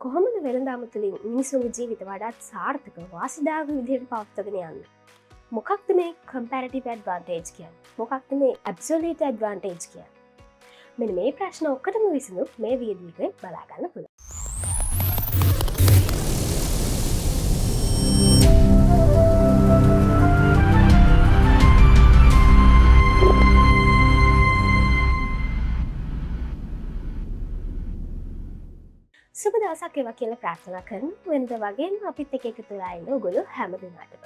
කොහොමද වෙළඳාම තුළින් මිනිසුන්ගේ ජීවිත වඩාත් සාර්ථක වාසිදායක විදිහට පවත්වාගෙන යන්න? මොකක්ද මේ කම්පැරටිව් ඇඩ්වාන්ටේජ් කියන්නේ? මොකක්ද මේ ඇබ්සොලියුට් ඇඩ්වාන්ටේජ් කියන්නේ? මෙන්න මේ ප්‍රශ්න ඔක්කොටම විසඳුම් මේ වීඩියෝ එකේ බලා ගන්න පුළුවන්. සුබ දවසක් වේවා කියලා ප්‍රාර්ථනා කරන වෙනද වගේම අපිත් එක්ක එකතු වෙලා ඉන්න ඔයගොල්ලෝ හැම දිනකටම.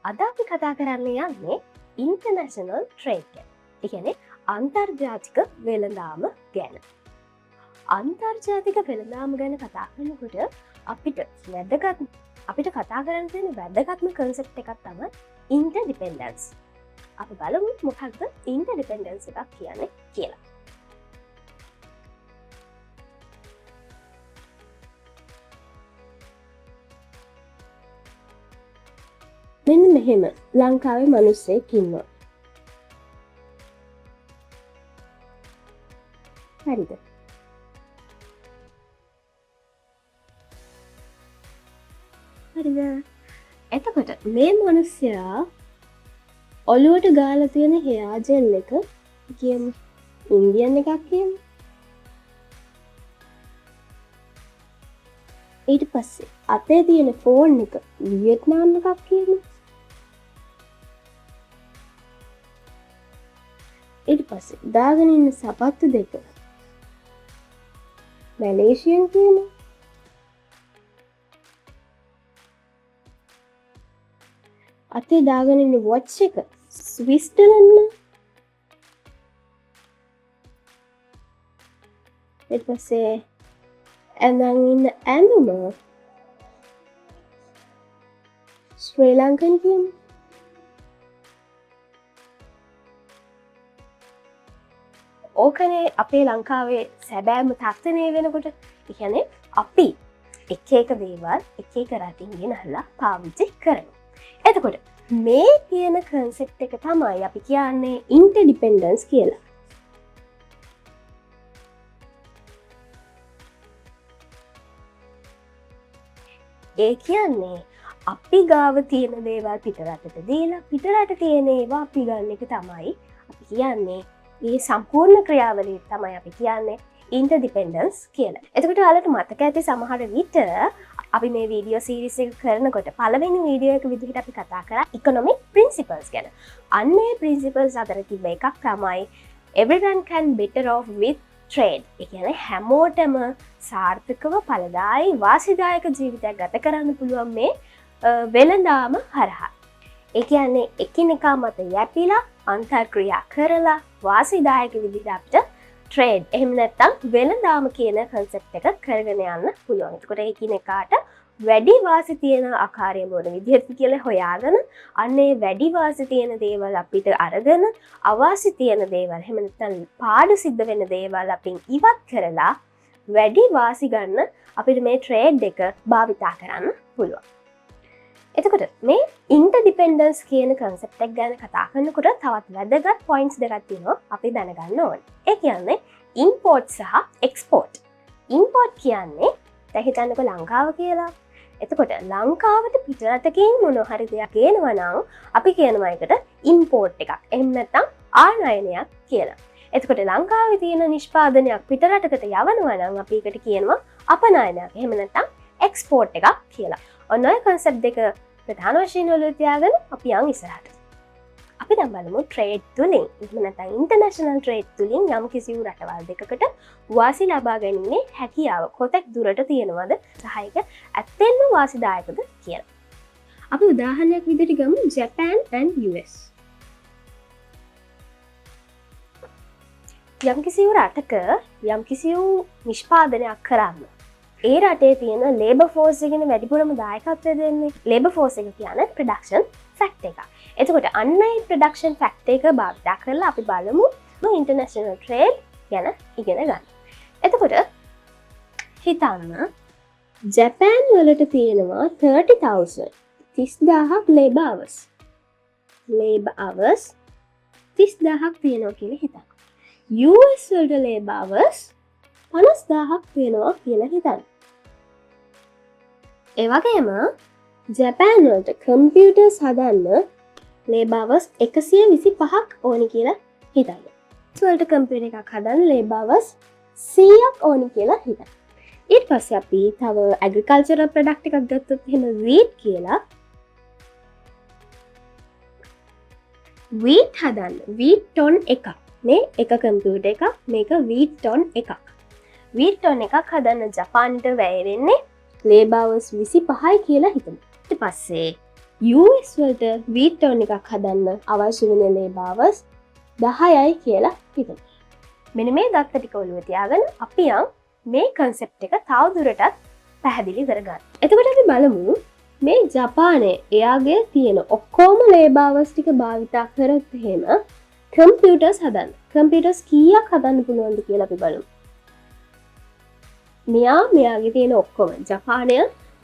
අද අපි කතා කරන්න යන්නේ ඉන්ටර්නැෂනල් ට්‍රේඩ් ගැන. ඒ කියන්නේ අන්තර්ජාතික වෙළඳාම ගැන. අන්තර්ජාතික වෙළඳාම ගැන කතා කරනකොට අපිට කතා කරන්න තියෙන වැදගත්ම කන්සෙප්ට් එකක් තමයි ඉන්ටර්ඩිපෙන්ඩන්ස්. අපි බලමු මොකක්ද ඉන්ටර්ඩිපෙන්ඩන්ස් එකක් කියන්නේ කියලා. මෙන්න මෙහෙම ලංකාවේ මිනිස්සෙක් ඉන්නවා. හරිද? හරිද? එතකොට මේ මිනිස්සයා ඔළුවට ගාලා තියෙන හෙයා ජෙල් එක කියමු ඉන්දියන් එකක් කියමු. ඊට පස්සේ අතේ තියෙන ෆෝන් එක වියට්නාම් එකක් කියමු. ඊට පස්සේ දාගෙන ඉන්න සපත්තු දෙක මැලේසියන් කියමු. අතේ දාගෙන ඉන්න වොච් එක ස්විස්ටර්ලන්ඩ්. ඊට පස්සේ ඇඳන් ඉන්න ඇඳුම ශ්‍රී ලංකන් කියමු. ඕකනේ අපේ ලංකාවේ සැබෑම තත්ත්වය වෙනකොට. ඒ කියන්නේ අපි එක එක දේවල් එක එක රටින් ගෙනහලා පාවිච්චි කරනවා. එතකොට මේ කියන කන්සෙප්ට් එක තමයි අපි කියන්නේ ඉන්ටර්ඩිපෙන්ඩන්ස් කියලා. ඒ කියන්නේ අපි ගාව තියෙන දේවල් පිටරටට දීලා පිටරට තියෙන ඒවා අපි ගන්න එක තමයි අපි කියන්නේ මේ සම්පූර්ණ ක්‍රියාවලිය තමයි අපි කියන්නේ ඉන්ටර්ඩිපෙන්ඩන්ස් කියලා. එතකොට ඔයාලට මතක ඇති සමහර විට අපි මේ වීඩියෝ සීරීස් එක කරනකොට පළවෙනි වීඩියෝ එක විදිහට අපි කතා කරා ඉකොනොමික් ප්‍රින්සිපල්ස් ගැන. අන්න ඒ ප්‍රින්සිපල්ස් අතර තිබ්බ එකක් තමයි everyone can better off with trade. ඒ කියන්නේ හැමෝටම සාර්ථකව ඵලදායී වාසිදායක ජීවිතයක් ගත කරන්න පුළුවන් මේ වෙළඳාම හරහා. ඒ කියන්නේ එකිනෙකා මත යැපිලා අන්තර්ක්‍රියා කරලා වාසිදායක විදිහට අපිට ට්‍රේඩ් එහෙම නැත්නම් වෙළඳාම කියන කන්සෙප්ට් එක කරගෙන යන්න පුළුවන්. ඒකට එකිනෙකාට වැඩි වාසි තියෙන ආකාරය මොන විදිහට කියලා හොයාගෙන අන්නේ වැඩි වාසි තියෙන දේවල් අපිට අරගෙන අවාසි තියෙන දේවල් එහෙම නැත්නම් පාඩු සිද්ධ වෙන දේවල් අපින් ඉවත් කරලා වැඩි වාසි ගන්න අපිට මේ ට්‍රේඩ් එක භාවිතා කරන්න පුළුවන්. එතකොට මේ ඉන්ටර්ඩිපෙන්ඩන්ස් කියන කන්සෙප්ට් එක ගැන කතා කරනකොට තවත් වැදගත් පොයින්ට්ස් දෙකක් තියෙනවා අපි දැනගන්න ඕනේ. ඒ කියන්නේ ඉම්පෝර්ට් සහ එක්ස්පෝර්ට්. ඉම්පෝර්ට් කියන්නේ දැන් හිතන්නකෝ ලංකාව කියලා. එතකොට ලංකාවට පිටරටකින් මොන හරි දෙයක් ගේනවා නම් අපි කියනවා ඒකට ඉම්පෝර්ට් එකක්. එහෙම නැත්නම් ආනයනයක් කියලා. එතකොට ලංකාවේ තියෙන නිෂ්පාදනයක් පිටරටකට යවනවා නම් අපි ඒකට කියනවා අපනයනයක්. එහෙම නැත්නම් එක්ස්පෝර්ට් එකක් කියලා. ඔන්න ඔය කන්සෙප්ට් දෙක ප්‍රධාන වශයෙන් ඔලුවට තියාගෙන අපි යන් ඉස්සරහට. අපි දැන් බලමු ට්‍රේඩ් තුලින් එහෙම නැත්නම් ඉන්ටර්නැෂනල් ට්‍රේඩ් තුලින් යම් කිසි රටවල් දෙකකට වාසි ලබා ගැනීමේ හැකියාව කොතෙක් දුරට තියෙනවද සහ ඒක ඇත්තෙන්ම වාසිදායකද කියලා. අපි උදාහරණයක් විදිහට ගමු ජපාන් and US. යම් කිසි රටක යම් කිසි නිෂ්පාදනයක් කරන්න ඒ රටේ තියෙන ලේබර් ෆෝස් එකගෙන වැඩිපුරම දායකත්වය දෙන්නේ ලේබර් ෆෝස් එක කියන්නේ ප්‍රොඩක්ෂන් ෆැක්ටර් එක. එතකොට අන්න ඒ ප්‍රොඩක්ෂන් ෆැක්ටර් එක භාවිත කරලා අපි බලමු ඉන්ටර්නැෂනල් ට්‍රේඩ් ගැන ඉගෙන ගන්න. එතකොට හිතන්න ජපාන් වලට තියෙනවා 30,000ක් ලේබර් අවර්ස්. ලේබර් අවර්ස් 30,000ක් තියෙනවා කියලා හිතන්න. US වලට ලේබර් අවර්ස් 50,000ක් තියෙනවා කියලා හිතන්න. ඒ වගේම ජපාන් වලට කම්පියුටර්ස් හදන්න ලේබාවස් 125ක් ඕනි කියලා හිතන්න. වලට කම්පියුටර් එකක් හදන්න ලේබාවස් 100ක් ඕනි කියලා හිතන්න. ඊට පස්සේ අපි තව ඇග්‍රිකල්චරල් ප්‍රොඩක්ට් එකක් ගත්තොත් එහෙම වීට් කියලා. වීට් හදන්න වීට් ටොන් එකක්. මේ එක කම්පියුටර් එකක්, මේක වීට් ටොන් එකක්. වීට් ටොන් එකක් හදන්න ජපාන්ට වැය වෙන්නේ ලේබාවස් 25යි කියලා හිතමු. ඊට පස්සේ US වලට වීට් ටොන් එකක් හදන්න අවශ්‍ය වෙන ලේබාවස් 10යි කියලා හිතමු. මෙන්න මේ දත්ත ටික ඔළුවේ තියාගෙන අපි මේ කන්සෙප්ට් එක තවදුරටත් පැහැදිලි කරගන්න. එතකොට අපි බලමු මේ ජපානයේ එයාගේ තියෙන ඔක්කොම ලේබාවස් ටික භාවිතා කරත් එහෙම කම්පියුටර්ස් හදන්න. කම්පියුටර්ස් කීයක් හදන්න පුළුවන්ද කියලා අපි බලමු. මෙයාගේ තියෙන ඔක්කොම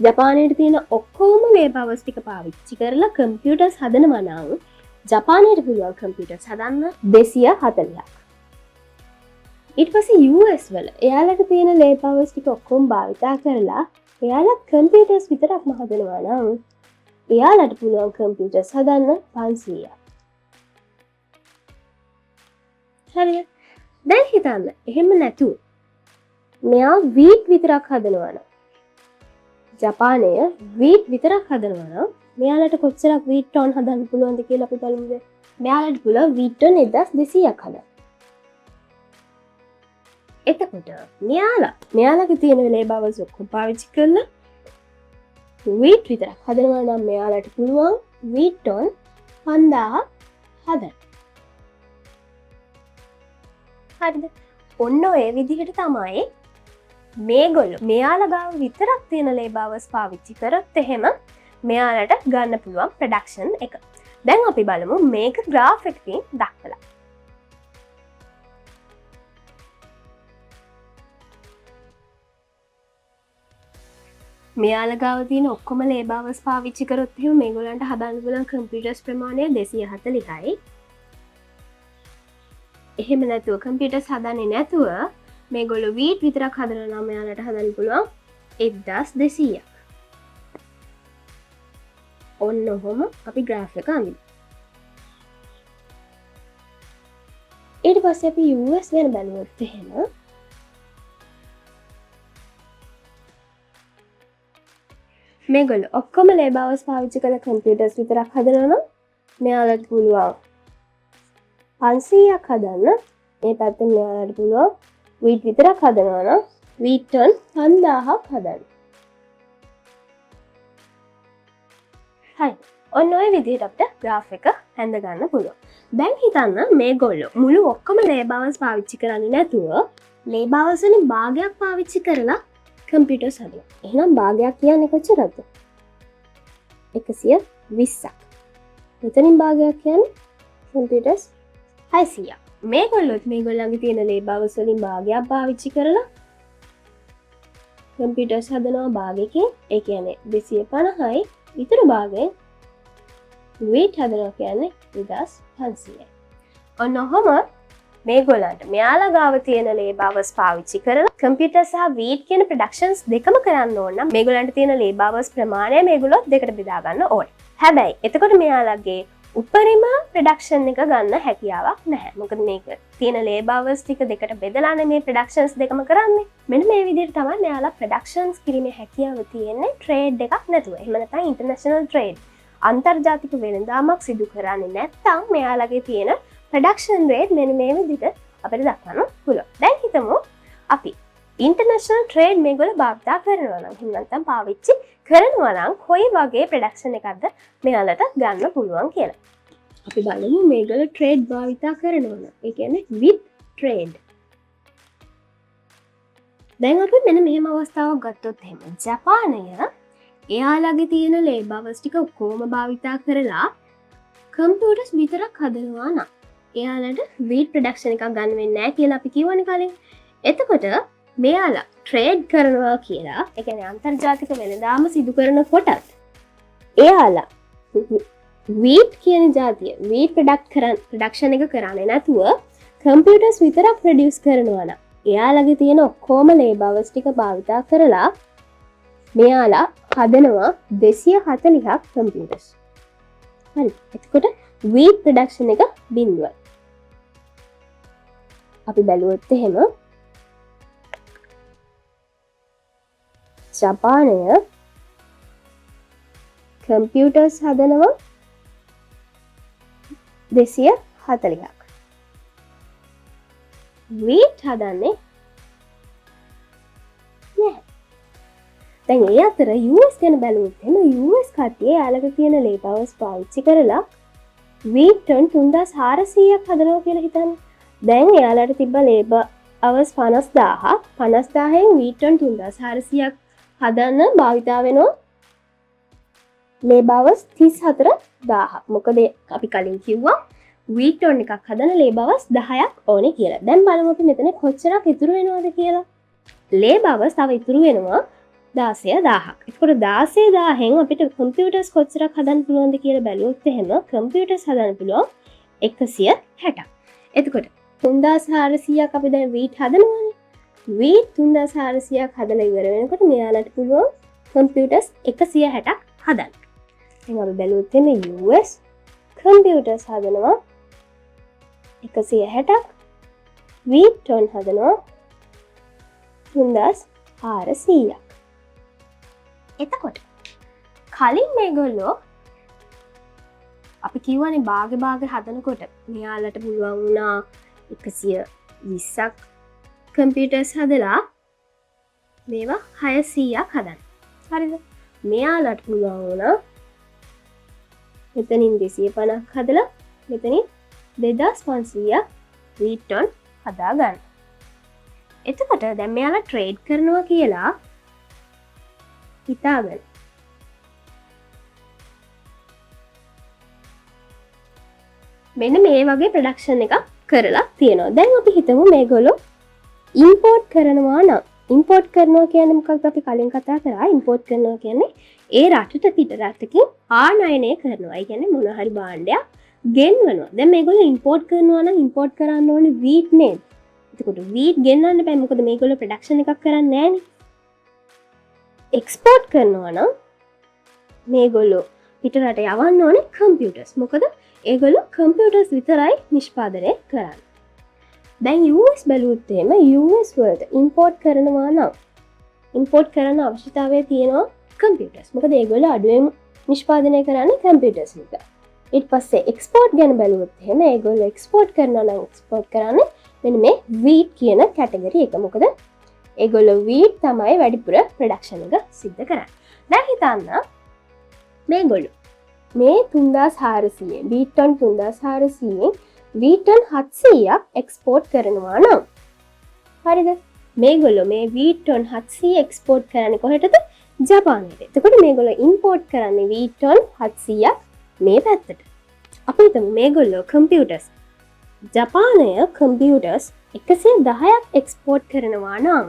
ජපානයේ තියෙන ඔක්කොම ලේබාවස් ටික පාවිච්චි කරලා කම්පියුටර්ස් හදනවා නම් ජපානයට පුළුවන් කම්පියුටර්ස් හදන්න 240ක්. ඊට පස්සේ US වල එයාලට තියෙන ලේබාවස් ටික ඔක්කොම භාවිතා කරලා එයාලා කම්පියුටර්ස් විතරක්ම හදනවා නම් එයාලට පුළුවන් කම්පියුටර්ස් හදන්න 500ක්. හරිද? දැන් හිතන්න එහෙම නැතුව මෙයා වීට් විතරක් හදනවා නම් ජපානය වීට් විතරක් හදනවා නම් මෙයාලට කොච්චරක් වීට් ටොන් හදන්න පුළුවන්ද කියලා අපි බලමුද? මෙයාලට පුළුවන් වීට් ටොන් 1200ක් හදන්න. එතකොට මෙයාලගේ තියෙන ලේබාවස් ඔක්කොම පාවිච්චි කරලා වීට් විතරක් හදනවා නම් මෙයාලට පුළුවන් වීට් ටොන් 5000ක් හදන්න. හරිද? ඔන්න ඔය විදිහට තමයි මේගොල්ලෝ මෙයාලා ගාව විතරක් තියෙන ලේබාවස් පාවිච්චි කරත් එහෙම මෙයාලට ගන්න පුළුවන් ප්‍රොඩක්ෂන් එක. දැන් අපි බලමු මේක ග්‍රාෆ් එකකින් දක්වලා. මෙයාලා ගාව තියෙන ඔක්කොම ලේබාවස් පාවිච්චි කරොත් එහෙම මේගොල්ලන්ට හදන්න පුළුවන් කම්පියුටර්ස් ප්‍රමාණය 240යි. එහෙම නැතුව කම්පියුටර්ස් හදන්නේ නැතුව මේගොල්ලෝ වීට් විතරක් හදනවා නම් මෙයාලට හදන්න පුළුවන් 1200ක්. ඔන්න ඔහොම අපි ග්‍රාෆ් එක අඳිමු. ඊට පස්සේ අපි US ගැන බලුවොත් එහෙම මේගොල්ලෝ ඔක්කොම ලේබාවස් පාවිච්චි කරලා කම්පියුටර්ස් විතරක් හදනවා නම් මෙයාලට පුළුවන් 500ක් හදන්න. මේ පැත්තෙන් මෙයාලට පුළුවන් වීට් විතරක් හදනවා නම් වීට් ටන් 5000ක් හදන්න. හරි. ඔන්න ඔය විදිහට අපිට ග්‍රාෆ් එක හැඳ ගන්න පුළුවන්. දැන් හිතන්න මේගොල්ලෝ මුළු ඔක්කොම ලේබාවස් පාවිච්චි කරන්නේ නැතුව ලේබාවස් වලින් භාගයක් පාවිච්චි කරලා කම්පියුටර්ස් හදනවා. එහෙනම් භාගයක් කියන්නේ කොච්චරද? 120ක්. මෙතනින් භාගයක් කියන්නේ කම්පියුටර්ස් 600ක්. මේගොල්ලන්ගේ තියෙන ලේබාවස් වලින් භාගයක් පාවිච්චි කරලා කම්පියුටර්ස් හදනවා භාගයකින්. ඒ කියන්නේ 250යි. ඉතුරු භාගයෙන් වීට් හදනවා කියන්නේ 2500යි. ඔන්න ඔහොම මේගොල්ලන්ට මෙයාලා ගාව තියෙන ලේබාවස් පාවිච්චි කරලා කම්පියුටර් සහ වීට් කියන ප්‍රොඩක්ෂන්ස් දෙකම කරන්න ඕන නම් මේගොල්ලන්ට තියෙන ලේබාවස් ප්‍රමාණය මේගොල්ලෝ දෙකට බෙදා ගන්න ඕනේ. හැබැයි එතකොට මෙයාලගේ උපරිම ප්‍රොඩක්ෂන් එක ගන්න හැකියාවක් නැහැ. මොකද මේක තියෙන ලේබාවස් ටික දෙකට බෙදලානේ මේ ප්‍රොඩක්ෂන්ස් දෙකම කරන්නේ. මෙන්න මේ විදිහට තමයි මෙයාලා ප්‍රොඩක්ෂන්ස් කිරීමේ හැකියාව තියෙන්නේ ට්‍රේඩ් එකක් නැතුව. එහෙම නැත්නම් ඉන්ටර්නැෂනල් ට්‍රේඩ් අන්තර්ජාතික වෙළඳාමක් සිදු කරන්නේ නැත්නම් මෙයාලගේ තියෙන ප්‍රොඩක්ෂන් රේට් මෙන්න මේ විදිහට අපිට දක්වන්න පුළුවන්. දැන් හිතමු අපි ඉන්ටර්නැෂනල් ට්‍රේඩ් මේගොල්ලෝ භාවිතා කරනවා නම් එහෙම නැත්නම් පාවිච්චි කරනවා නම් කොයි වගේ ප්‍රොඩක්ෂන් එකක්ද මෙයාලට ගන්න පුළුවන් කියලා. අපි බලමු මේගොල්ලෝ ට්‍රේඩ් භාවිතා කරනවා නම්. ඒ කියන්නේ with trade. දැන් අපි මෙන්න මෙහෙම අවස්ථාවක් ගත්තොත් එහෙම ජපානය එයාලගේ තියෙන ලේබාවස් ටික ඔක්කොම භාවිතා කරලා කම්පියුටර්ස් විතරක් හදනවා නම් එයාලට වීට් ප්‍රොඩක්ෂන් එකක් ගන්න වෙන්නේ නැහැ කියලා අපි කිව්වනේ කලින්. එතකොට මෙයාලා ට්‍රේඩ් කරනවා කියලා, ඒ කියන්නේ අන්තර්ජාතික වෙළඳාම සිදු කරනකොටත් එයාලා වීට් කියන જાතිය වීට් ප්‍රොඩක්ෂන් එක කරන්නේ නැතුව කම්පියුටර්ස් විතරක් ප්‍රොඩියුස් කරනවා නම් එයාලගේ තියෙන ඔක්කොම ලේබාවස් ටික භාවිතා කරලා මෙයාලා හදනවා 240ක් කම්පියුටර්ස්. හරි. එතකොට wheat production එක 0යි. අපි බැලුවොත් එහෙම ජපානය කම්පියුටර්ස් හදනවා 240ක්. wheat හදන්නේ නැහැ. දැන් ඒ අතර US ගැන බැලුවොත් එහෙම US කට්ටිය යාලක තියෙන ලේබර් hours පාවිච්චි කරලා wheat ටන් 3400ක් හදනවා කියලා හිතන්න. දැන් එයාලට තිබ්බ ලේබර් hours 50000ක් 50000න් wheat ටන් 3400ක් හදන්න භාවිතා වෙනවා ලේබර් hours 34000ක්. මොකද අපි කලින් කිව්වා wheat ටන් එකක් හදන ලේබර් hours 10ක් ඕනේ කියලා. දැන් බලමු අපි මෙතන කොච්චරක් ඉතුරු වෙනවද කියලා. ලේබර් hours තව ඉතුරු වෙනවා 16000ක්. එතකොට 16000න් අපිට කම්පියුටර්ස් කොච්චරක් හදන්න පුළුවන්ද කියලා බැලුවොත් එහෙම කම්පියුටර්ස් හදන්න පුළුවන් 160ක්. එතකොට 3400ක් අපි දැන් wheat හදනවානේ. wheat 3400ක් හදලා ඉවර වෙනකොට මෙයාලට පුළුවන් කම්පියුටර්ස් 160ක් හදන්න. දැන් අපි බැලුවොත් එහෙම US කම්පියුටර්ස් හදනවා 160ක්. wheat ටන් හදනවා 3400ක්. එතකොට කලින් මේගොල්ලෝ අපි කිව්වනේ භාග හදනකොට මෙයාලට පුළුවන් වුණා 120ක් කම්පියුටර්ස් හදලා මේවා 600ක් හදන්න. හරිද? මෙයාලට පුළුවන් වුණා මෙතනින් 250ක් හදලා මෙතනින් 2500ක් wheat ටන් හදා ගන්න. එතකොට දැන් මෙයාලා ට්‍රේඩ් කරනවා කියලා හිතාගන්න. මෙන්න මේ වගේ ප්‍රොඩක්ෂන් එකක් කරලා තියෙනවා. දැන් අපි හිතමු මේගොල්ලෝ ඉම්පෝර්ට් කරනවා නම්. ඉම්පෝර්ට් කරනවා කියන්නේ මොකක්ද? අපි කලින් කතා කරා ඉම්පෝර්ට් කරනවා කියන්නේ ඒ රටට පිට රටකින් ආනයනය කරනවා. ඒ කියන්නේ මොන හරි භාණ්ඩයක් ගෙන්වනවා. දැන් මේගොල්ලෝ ඉම්පෝර්ට් කරනවා නම් ඉම්පෝර්ට් කරන්න ඕනේ wheat නේද? එතකොට wheat ගෙන්නන්න බෑ. මොකද මේගොල්ලෝ ප්‍රොඩක්ෂන් එකක් කරන්නේ නැහැනේ. එක්ස්පෝර්ට් කරනවා නම් මේගොල්ලෝ පිටරට යවන්න ඕනේ කම්පියුටර්ස්. මොකද ඒගොල්ලෝ කම්පියුටර්ස් විතරයි නිෂ්පාදනය කරන්නේ. දැන් US බැලුවොත් එහෙම US වලට ඉම්පෝර්ට් කරනවා නම් ඉම්පෝර්ට් කරන්න අවශ්‍යතාවය තියෙනවා කම්පියුටර්ස්. මොකද ඒගොල්ලෝ අඩුවෙන් නිෂ්පාදනය කරන්නේ කම්පියුටර්ස් විතර. ඊට පස්සේ එක්ස්පෝර්ට් ගැන බැලුවොත් එහෙම ඒගොල්ලෝ එක්ස්පෝර්ට් කරනවා නම් එක්ස්පෝර්ට් කරන්නේ මෙන්න මේ wheat කියන කැටගරි එක. මොකද ඒගොල්ලෝ wheat තමයි වැඩිපුර ප්‍රොඩක්ෂන් එක සිද්ධ කරන්නේ. දැන් හිතන්න මේගොල්ලෝ මේ 3400 wheat ටන් 3400න් wheat ටන් 700ක් එක්ස්පෝර්ට් කරනවා නම් හරිද? මේගොල්ලෝ මේ wheat ටන් 700 එක්ස්පෝර්ට් කරන්නේ කොහෙටද? ජපානයට. එතකොට මේගොල්ලෝ ඉම්පෝර්ට් කරන්නේ wheat ටන් 700ක් මේ පැත්තට. අපි හිතමු මේගොල්ලෝ කම්පියුටර්ස් ජපානය කම්පියුටර්ස් 110ක් එක්ස්පෝර්ට් කරනවා නම්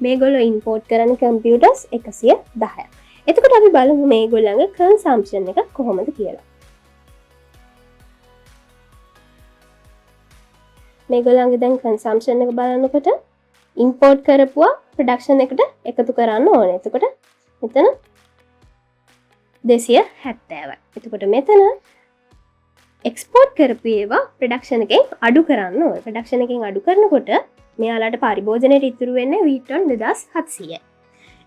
මේගොල්ලෝ ඉම්පෝර්ට් කරන කම්පියුටර්ස් 110ක්. එතකොට අපි බලමු මේගොල්ලන්ගේ කන්සම්ප්ෂන් එක කොහොමද කියලා. මේගොල්ලන්ගේ දැන් කන්සම්ප්ෂන් එක බලනකොට ඉම්පෝර්ට් කරපුවා ප්‍රොඩක්ෂන් එකට එකතු කරන්න ඕනේ. එතකොට මෙතන 270යි. එතකොට මෙතන එක්ස්පෝර්ට් කරපු ඒවා ප්‍රොඩක්ෂන් එකෙන් අඩු කරන්න ඕනේ. ප්‍රොඩක්ෂන් එකෙන් අඩු කරනකොට මෙයාලට පරිභෝජනයට ඉතුරු වෙන්නේ wheat ටන් 2700යි.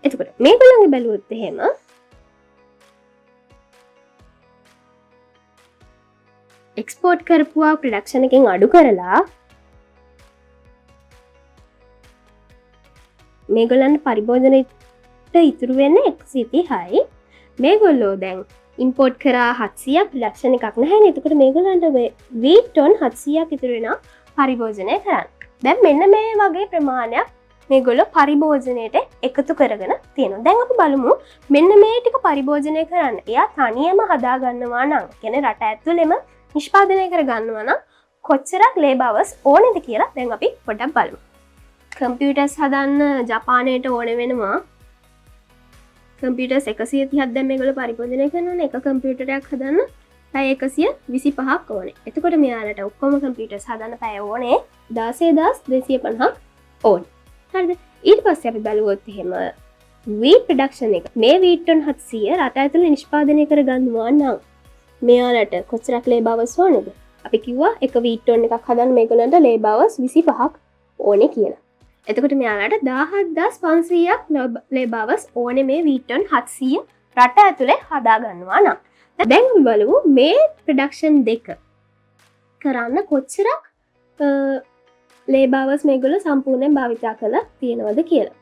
එතකොට මේගොල්ලන්ගේ බැලුවොත් එහෙම එක්ස්පෝර්ට් කරපුවා ප්‍රොඩක්ෂන් එකෙන් අඩු කරලා මේගොල්ලන්ට පරිභෝජනයට ඉතුරු වෙන්නේ 130යි. මේගොල්ලෝ දැන් ඉම්පෝර්ට් කරා 700ක් ප්‍රොඩක්ෂන් එකක් නැහැ. එතකොට මේගොල්ලන්ට wheat ටන් 700ක් ඉතුරු වෙනවා පරිභෝජනය කරන්න. දැන් මෙන්න මේ වගේ ප්‍රමාණයක් මේගොල්ලෝ පරිභෝජනයට එකතු කරගෙන තියෙනවා. දැන් අපි බලමු මෙන්න මේ ටික පරිභෝජනය කරන්න. එයා තනියම හදා ගන්නවා නම්, කියන්නේ රට ඇතුළෙම නිෂ්පාදනය කර ගන්නවා නම් කොච්චරක් ලේබර් hours ඕනේද කියලා දැන් අපි පොඩ්ඩක් බලමු. කම්පියුටර්ස් හදන්න ජපානයට ඕන වෙනවා කම්පියුටර්ස් 130ක් දැන් මේගොල්ලෝ පරිභෝජනය කරනවානේ. එක කම්පියුටරයක් හදන්න පැය 125ක් ඕනේ. එතකොට මෙයාලට ඔක්කොම කම්පියුටර්ස් හදන්න පැය ඕනේ 16250ක් ඕනේ. හරිද? ඊට පස්සේ අපි බලුවොත් එහෙම වීට් ප්‍රොඩක්ෂන් එක මේ වීට් ටොන් 700 රට ඇතුළේ නිෂ්පාදනය කරගන්නවා නම් මෙයාලට කොච්චරක් ලේබර් අවර්ස් ඕනේද? අපි කිව්වා එක වීට් ටොන් එකක් හදන්න මේගොල්ලන්ට ලේබර් අවර්ස් 25ක් ඕනේ කියලා. එතකොට මෙයාලට 17500ක් ලේබර් අවර්ස් ඕනේ මේ වීට් ටොන් 700 රට ඇතුළේ හදා ගන්නවා නම්. දැන් අපි බලමු මේ ප්‍රොඩක්ෂන් දෙක කරන්න කොච්චරක් ලේබර් අවර්ස් මේගොල්ලෝ සම්පූර්ණයෙන් භාවිතා කරලා තියෙනවද කියලා.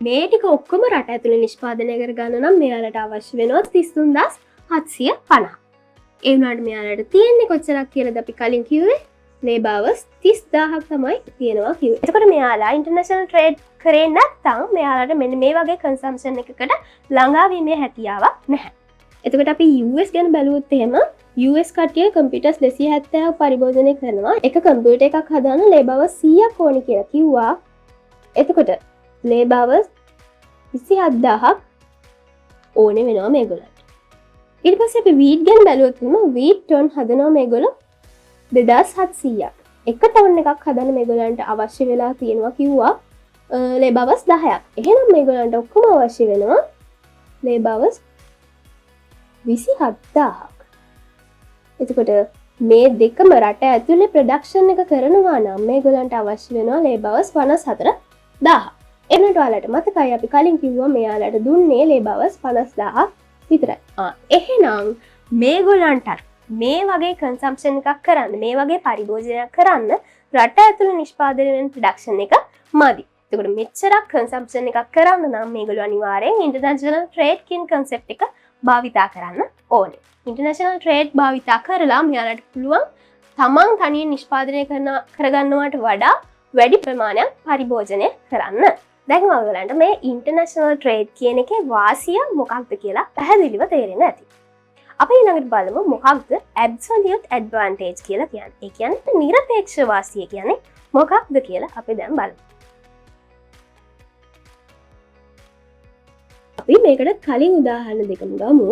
මේ ටික ඔක්කොම රට ඇතුළේ නිෂ්පාදනය කරගන්න නම් මෙයාලට අවශ්‍ය වෙනවා 33750. ඒ වුණාට මෙයාලට තියෙන්නේ කොච්චරක් කියලාද අපි කලින් කිව්වේ? ලේබර් අවර්ස් 30000ක් තමයි තියෙනවා කිව්වේ. එතකොට මෙයාලා ඉන්ටර්නැෂනල් ට්‍රේඩ් කරේ නැත්නම් මෙයාලට මෙන්න මේ වගේ කන්සම්ප්ෂන් එකකට ළඟා වීමේ හැකියාවක් නැහැ. එතකොට අපි US ගැන බැලුවොත් එහෙම US කට්ටිය කම්පියුටර්ස් 270ක් පරිභෝජනය කරනවා. එක කම්පියුටර් එකක් හදාන්න ලේබර් අවර්ස් 100ක් ඕනි කියලා කිව්වා. එතකොට ලේබර් අවර්ස් 27000ක් ඕනේ වෙනවා මේගොල්ලන්ට. ඊට පස්සේ අපි වීට් ගැන බැලුවොත් එහෙම වීට් ටොන් හදනවා මේගොල්ලෝ 2700ක්. එක ටොන් එකක් හදන්න මේගොල්ලන්ට අවශ්‍ය වෙලා තියෙනවා කිව්වා ලේබර් අවර්ස් 10ක්. එහෙනම් මේගොල්ලන්ට ඔක්කොම අවශ්‍ය වෙනවා ලේබර් අවර්ස් 27000ක්. එතකොට මේ දෙකම රට ඇතුළේ ප්‍රොඩක්ෂන් එක කරනවා නම් මේගොල්ලන්ට අවශ්‍ය වෙනවා ලේබර් අවර්ස් 54000ක්. එනට ඔයාලට මතකයි අපි කලින් කිව්වා මෙයාලට දුන්නේ ලේබර් අවර්ස් 50000ක් විතරයි. එහෙනම් මේගොල්ලන්ට මේ වගේ කන්සම්ප්ෂන් එකක් කරන්න, මේ වගේ පරිභෝජනයක් කරන්න රට ඇතුළේ නිෂ්පාදනය වෙන ප්‍රොඩක්ෂන් එක මදි. එතකොට මෙච්චරක් කන්සම්ප්ෂන් එකක් කරන්න නම් මේගොල්ලෝ අනිවාර්යෙන් ඉන්ටර්නැෂනල් ට්‍රේඩ් කියන කන්සෙප්ට් එක භාවිතා කරන්න ඕනේ. ඉන්ටර්නැෂනල් ට්‍රේඩ් භාවිතා කරලා මෙයාලට පුළුවන් තමන් තනියෙන් නිෂ්පාදනය කරගන්නවට වඩා වැඩි ප්‍රමාණයක් පරිභෝජනය කරන්න. දැන් ඔයගලන්ට මේ ඉන්ටර්නැෂනල් ට්‍රේඩ් කියන එකේ වාසිය මොකක්ද කියලා පැහැදිලිව තේරෙන්න ඇති. අපි ඊළඟට බලමු මොකක්ද ඇබ්සොලියුට් ඇඩ්වාන්ටේජ් කියලා කියන්නේ. ඒ කියන්නේ නිරපේක්ෂ වාසිය කියන්නේ මොකක්ද කියලා අපි දැන් බලමු. අපි මේකට කලින් උදාහරණ දෙකක් ගමු.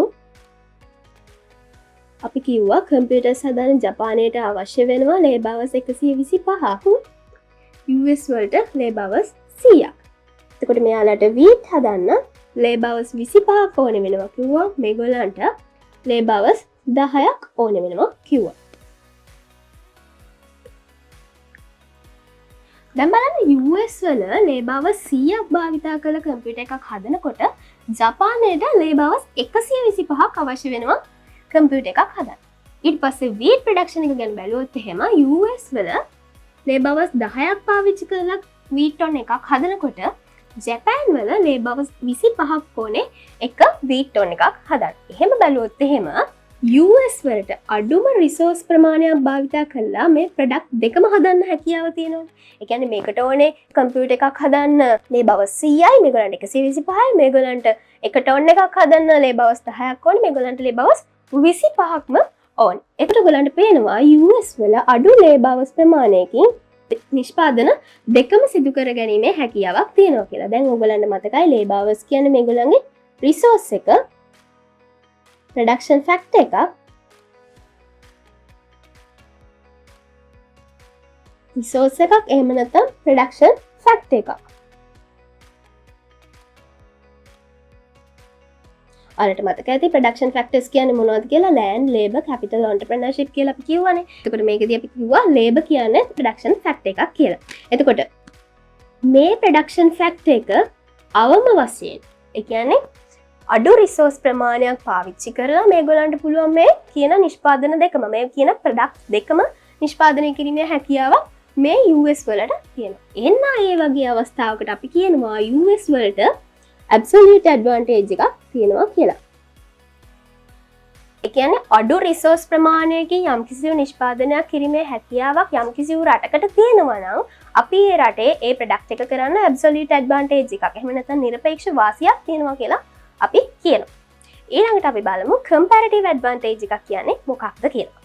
අපි කිව්වා කම්පියුටර්ස් හදන්න ජපානයට අවශ්‍ය වෙනවා ලේබර් අවර්ස් 125ක්. US වලට ලේබර් අවර්ස් 100ක්. එතකොට මෙයාලට වීට් හදන්න ලේබර් අවර්ස් 25ක් ඕනේ වෙනවා කිව්වා. මේගොල්ලන්ට ලේබර් අවර්ස් 10ක් ඕනේ වෙනවා කිව්වා. දැන් බලන්න US වල ලේබර් අවර්ස් 100ක් භාවිතා කළ කම්පියුටර් එකක් හදනකොට ජපානයට ලේබර් අවර්ස් 125ක් අවශ්‍ය වෙනවා කම්පියුටර් එකක් හදන්න. ඊට පස්සේ වීට් ප්‍රොඩක්ෂන් එක ගැන බැලුවොත් එහෙම US වල ලේබර් අවර්ස් 10ක් පාවිච්චි කරලා වීට් ටොන් එකක් හදනකොට ජපාන් වල ලේබර් අවර්ස් 25ක් ඕනේ එක වීට් ටොන් එකක් හදන්න. එහෙම බැලුවොත් එහෙම US වලට අඩුම රිසෝස් ප්‍රමාණයක් භාවිතා කළා මේ ප්‍රොඩක්ට් දෙකම හදන්න හැකියාව තියෙනවා. ඒ කියන්නේ මේකට ඕනේ කම්පියුටර් එකක් හදන්න ලේබර් අවර්ස් 100යි මේගොල්ලන්ට 125යි මේගොල්ලන්ට එක ටොන් එකක් හදන්න ලේබර් අවර්ස් 10ක් ඕනේ මේගොල්ලන්ට ලේබර් අවර්ස් 25ක්ම ඕනේ. ඒකට ඔයගලන්ට පේනවා US වල අඩු ලේබර් අවර්ස් ප්‍රමාණයකින් නිෂ්පාදන දෙකම සිදු කර ගැනීමේ හැකියාවක් තියෙනවා කියලා. දැන් ඔයගලන්ට මතකයි ලේබර් අවර්ස් කියන්නේ මේගොල්ලන්ගේ රිසෝස් එක, ප්‍රොඩක්ෂන් ෆැක්ටර් එකක්, රිසෝස් එකක් එහෙම නැත්නම් ප්‍රොඩක්ෂන් ෆැක්ටර් එකක්. ඔයාලට මතක ඇති ප්‍රොඩක්ෂන් ෆැක්ටර්ස් කියන්නේ මොනවද කියලා? ලෑන්ඩ්, ලේබර්, කැපිටල්, එන්ටර්ප්‍රෙනර්ෂිප් කියලා අපි කියවනේ. එතකොට මේකදී අපි කිව්වා ලේබර් කියන්නේ ප්‍රොඩක්ෂන් ෆැක්ටර් එකක් කියලා. එතකොට මේ ප්‍රොඩක්ෂන් ෆැක්ටර් එක අවම වශයෙන් ඒ කියන්නේ අඩු රිසෝස් ප්‍රමාණයක් පාවිච්චි කරලා මේගොල්ලන්ට පුළුවන් මේ කියන නිෂ්පාදන දෙකම මේ කියන ප්‍රොඩක්ට් දෙකම නිෂ්පාදනය කිරීමේ හැකියාවක් මේ US වලට තියෙනවා. එන්න ඒ වගේ අවස්ථාවකට අපි කියනවා US වලට absolute advantage එකක් තියෙනවා කියලා. ඒ කියන්නේ අඩු රිසෝස් ප්‍රමාණයකින් යම්කිසි නිෂ්පාදනයක් කිරීමේ හැකියාවක් යම්කිසි රටකට තියෙනවා නම් අපි ඒ රටේ ඒ ප්‍රොඩක්ට් එක කරන්න absolute advantage එකක් එහෙම නැත්නම් නිරපේක්ෂ වාසියක් තියෙනවා කියලා අපි කියනවා. ඊළඟට අපි බලමු comparative advantage එකක් කියන්නේ මොකක්ද කියලා.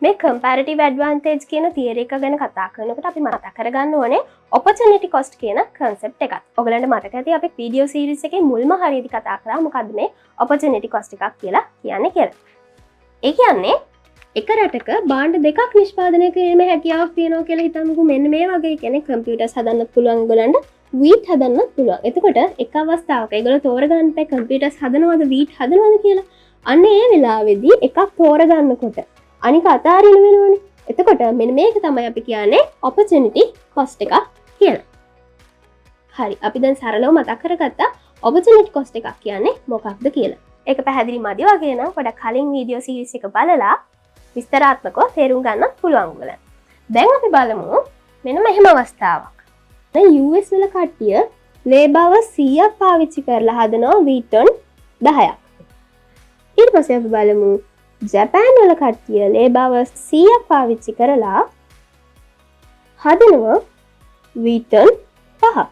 මේ comparative advantage කියන තියරි එක ගැන කතා කරනකොට අපි මතක් කරගන්න ඕනේ opportunity cost කියන concept එකත්. ඔයගලන්ට මතක ඇති අපි video series එකේ මුල්ම හරියදී කතා කරා මොකද්ද මේ opportunity cost එකක් කියලා කියලා. ඒ කියන්නේ එක රටක භාණ්ඩ දෙකක් නිෂ්පාදනය කිරීමේ හැකියාවක් තියෙනවා කියලා හිතමුකෝ. මෙන්න මේ වගේ කෙනෙක් කම්පියුටර්ස් හදන්නත් පුළුවන් ඒගොල්ලන්ට wheat හදන්නත් පුළුවන්. එතකොට එක අවස්ථාවක ඒගොල්ලෝ තෝරගන්න බෑ කම්පියුටර්ස් හදනවද wheat හදනවද කියලා. අන්න ඒ වෙලාවේදී එකක් තෝරගන්නකොට අනික අතාරින්න වෙනවනේ. එතකොට මෙන්න මේක තමයි අපි කියන්නේ opportunity cost එකක් කියලා. හරි. අපි දැන් සරලව මතක් කරගත්තා opportunity cost එකක් කියන්නේ මොකක්ද කියලා. ඒක පැහැදිලි මදි වගේ නම් පොඩක් කලින් වීඩියෝ සීරීස් එක බලලා විස්තරාත්මකව තේරුම් ගන්න පුළුවන් ඔයගලන්ට. දැන් අපි බලමු මෙන්න මෙහෙම අවස්ථාවක්. දැන් US වල කට්ටිය ලේබර් 100ක් පාවිච්චි කරලා හදනවා wheat ton 10ක්. ඊට පස්සේ අපි බලමු ජපාන් වල කට්ටිය ලේබර් 100ක් පාවිච්චි කරලා හදනවා wheat ton 5ක්.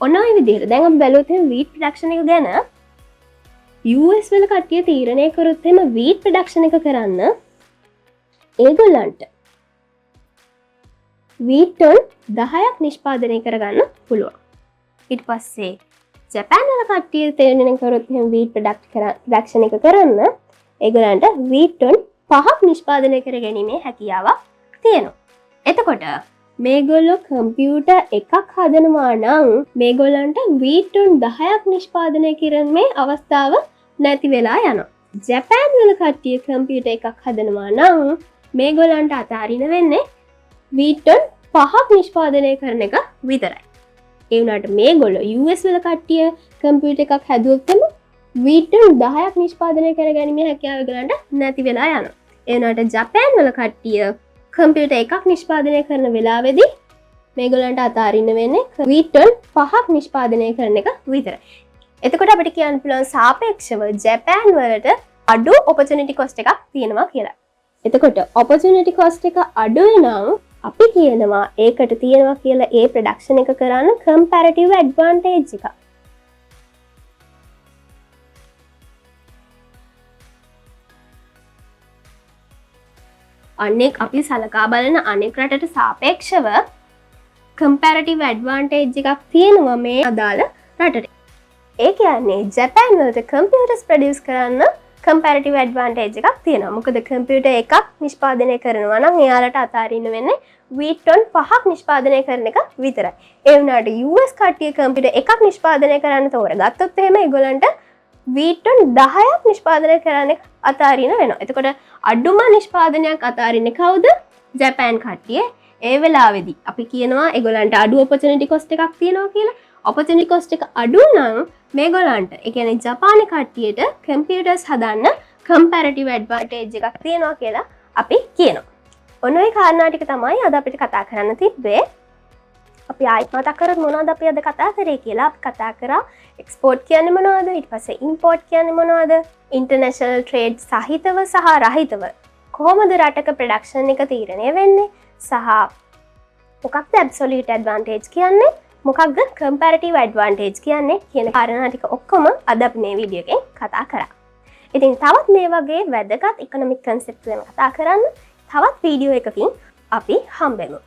ඔන්න ඔය විදිහට දැන් අපි බැලුවොත් එහෙනම් wheat production එක ගැන US වල කට්ටිය තීරණය කරොත් එහෙම wheat production එක කරන්න ඒගොල්ලන්ට wheat ton 10ක් නිෂ්පාදනය කරගන්න පුළුවන්. ඊට පස්සේ ජපාන් වල කට්ටිය තීරණය කරොත් එහෙම wheat production එක කරන්න ඒගොල්ලන්ට wheat ton 5ක් නිෂ්පාදනය කර ගැනීමේ හැකියාවක් තියෙනවා. එතකොට මේගොල්ලෝ කම්පියුටර් එකක් හදනවා නම් මේගොල්ලන්ට wheat ton 10ක් නිෂ්පාදනය කිරීමේ අවස්ථාව නැති වෙලා යනවා. ජපාන් වල කට්ටිය කම්පියුටර් එකක් හදනවා නම් මේගොල්ලන්ට අතාරින්න වෙන්නේ wheat ton 5ක් නිෂ්පාදනය කරන එක විතරයි. ඒ වුණාට මේගොල්ලෝ US වල කට්ටිය කම්පියුටර් එකක් හැදුවොත් එම wheat ton 10ක් නිෂ්පාදනය කරගැනීමේ හැකියාව ඒගොල්ලන්ට නැති වෙලා යනවා. ඒ වුණාට ජපාන් වල කට්ටිය කම්පියුටර් එකක් නිෂ්පාදනය කරන වෙලාවේදී මේගොල්ලන්ට අතාරින්න වෙන්නේ wheat ton 5ක් නිෂ්පාදනය කරන එක විතරයි. එතකොට අපිට කියන්න පුළුවන් සාපේක්ෂව ජපාන් වලට අඩු opportunity cost එකක් තියෙනවා කියලා. එතකොට opportunity cost එක අඩුයි නම් අපි කියනවා ඒකට තියෙනවා කියලා ඒ production එක කරන්න comparative advantage එකක්. අනෙක් අපි සලකා බලන අනෙක් රටට සාපේක්ෂව comparative advantage එකක් තියෙනවා මේ අදාළ රටට. ඒ කියන්නේ ජපාන් වලට computers produce කරන්න comparative advantage එකක් තියෙනවා. මොකද computer එකක් නිෂ්පාදනය කරනවා නම් එයාලට අතාරින්න වෙන්නේ wheat ton 5ක් නිෂ්පාදනය කරන එක විතරයි. ඒ වුණාට US කට්ටිය computer එකක් නිෂ්පාදනය කරන්න තෝරගත්තොත් එහෙම ඒගොල්ලන්ට wheat ton 10ක් නිෂ්පාදනය කරන්න අතාරින්න වෙනවා. එතකොට අඩුම නිෂ්පාදනයක් අතාරින්නේ කවුද? ජපාන් කට්ටිය. ඒ වෙලාවේදී අපි කියනවා ඒගොල්ලන්ට අඩු opportunity cost එකක් තියෙනවා කියලා. opportunity cost එක අඩු නම් මේගොල්ලන්ට ඒ කියන්නේ ජපානයේ කට්ටියට computers හදන්න comparative advantage එකක් තියෙනවා කියලා අපි කියනවා. ඔන්න ඔය කාරණා ටික තමයි අද අපිට කතා කරන්න තිබ්බේ. අපි ආයෙත් මතක් කරත් මොනවද අපි අද කතා කරේ කියලා. අපි කතා කරා එක්ස්පෝර්ට් කියන්නේ මොනවද? ඊට පස්සේ ඉම්පෝර්ට් කියන්නේ මොනවද? ඉන්ටර්නැෂනල් ට්‍රේඩ් සහිතව සහ රහිතව කොහොමද රටක ප්‍රොඩක්ෂන් එක තීරණය වෙන්නේ? සහ මොකක්ද ඇබ්සොලියුට් ඇඩ්වාන්ටේජ් කියන්නේ? මොකක්ද කම්පැරටිව් ඇඩ්වාන්ටේජ් කියන්නේ කියන කාරණා ටික ඔක්කොම අද අපි මේ වීඩියෝ එකෙන් කතා කරා. ඉතින් තවත් මේ වගේ වැදගත් ඉකොනොමික් කන්සෙප්ට් ගැන කතා කරන්න තවත් වීඩියෝ එකකින් අපි හම්බෙමු.